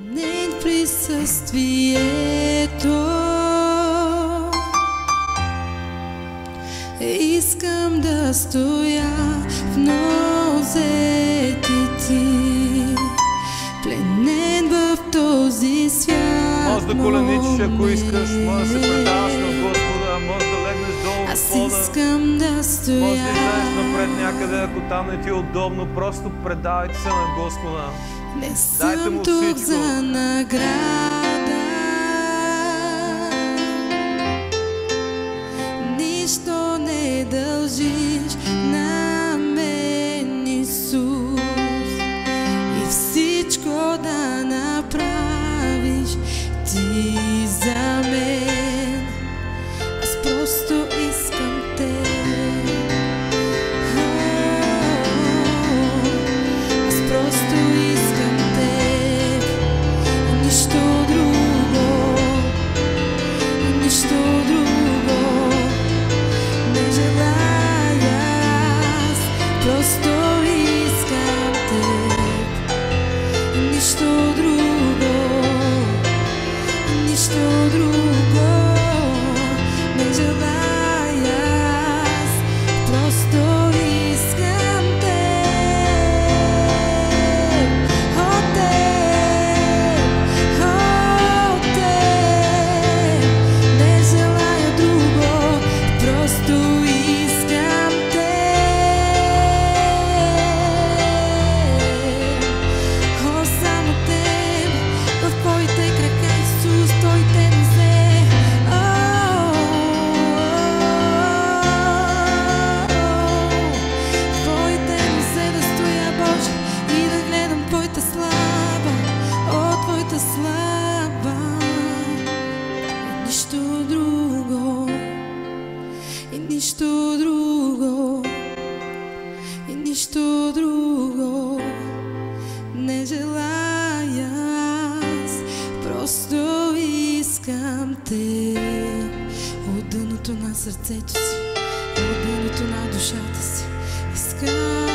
Не в присъствието. Искам да стоя в нозете ти, пленен в този свят. Може да коленичиш, ако искаш, може да се предаваш на Господа, може да легнеш долу в пода. Аз искам да стоя. Може да излезеш напред някъде, ако там не ти е удобно, просто предавайте се на Господа. Не Дайте му съм тук всичко. за награда, нищо не дължиш на мен, Исус, и всичко да направиш ти за мен. Аз просто искам те. Аз просто искам те. Нищо друго, нищо друго не желая. Аз просто искам те. Нищо друго, нищо друго не желая. Аз просто искам те. От теб, от теб не желая друго, просто искам те. О, само теб, в твоите крака, Исус, Той те ме взе. В твоите ме взе да стоя, Боже, и да гледам Твоята слава, о, Твоята слава. И нищо друго, и нищо друго, и нищо друго не желая. Аз просто искам те. От дъното на сърцето си, от дъното на душата си искам